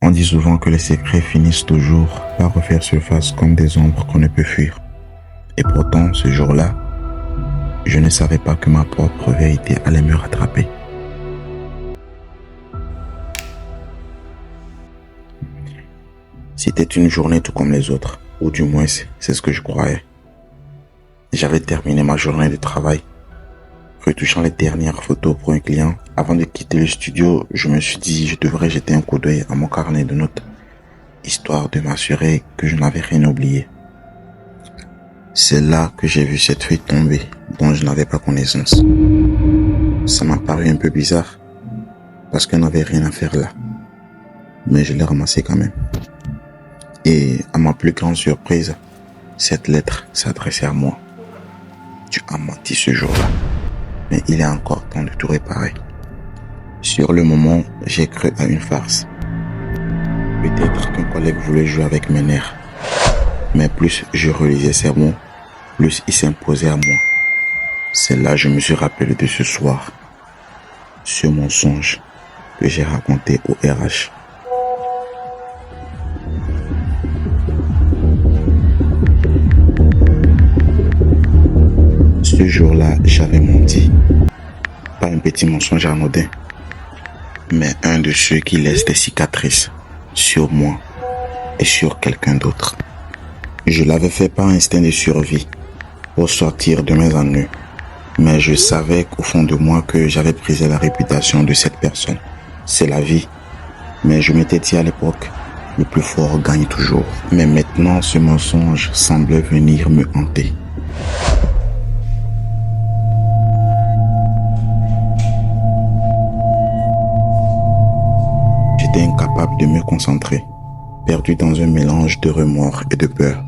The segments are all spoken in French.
On dit souvent que les secrets finissent toujours par refaire surface comme des ombres qu'on ne peut fuir. Et pourtant, ce jour-là, je ne savais pas que ma propre vérité allait me rattraper. C'était une journée tout comme les autres, ou du moins c'est ce que je croyais. J'avais terminé ma journée de travail, retouchant les dernières photos pour un client. Avant de quitter le studio, je me suis dit je devrais jeter un coup d'œil à mon carnet de notes, histoire de m'assurer que je n'avais rien oublié. C'est là que j'ai vu cette feuille tomber, dont je n'avais pas connaissance. Ça m'a paru un peu bizarre, parce qu'elle n'avait rien à faire là. Mais je l'ai ramassée quand même. Et à ma plus grande surprise, cette lettre s'adressait à moi. Tu as menti ce jour-là, mais il est encore temps de tout réparer. Sur le moment, j'ai cru à une farce. Peut-être qu'un collègue voulait jouer avec mes nerfs. Mais plus je relisais ces mots, plus il s'imposait à moi. C'est là que je me suis rappelé de ce soir, ce mensonge que j'ai raconté au RH. Ce jour-là, j'avais menti. Pas un petit mensonge anodin, mais un de ceux qui laissent des cicatrices sur moi et sur quelqu'un d'autre. Je l'avais fait par instinct de survie, pour sortir de mes ennuis. Mais je savais qu'au fond de moi que j'avais brisé la réputation de cette personne. C'est la vie. Mais je m'étais dit à l'époque, le plus fort gagne toujours. Mais maintenant, ce mensonge semblait venir me hanter. J'étais incapable de me concentrer, perdu dans un mélange de remords et de peur.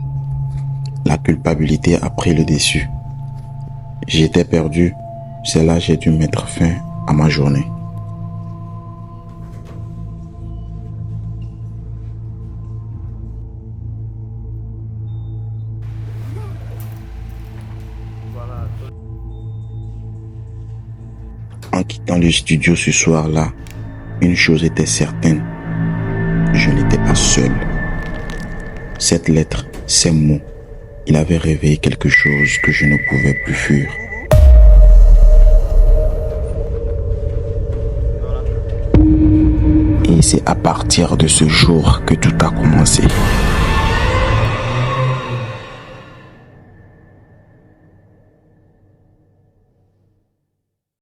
La culpabilité a pris le dessus. J'étais perdu, c'est là que j'ai dû mettre fin à ma journée. En quittant le studio ce soir-là, une chose était certaine, je n'étais pas seul. Cette lettre, ces mots, il avait réveillé quelque chose que je ne pouvais plus fuir. Et c'est à partir de ce jour que tout a commencé.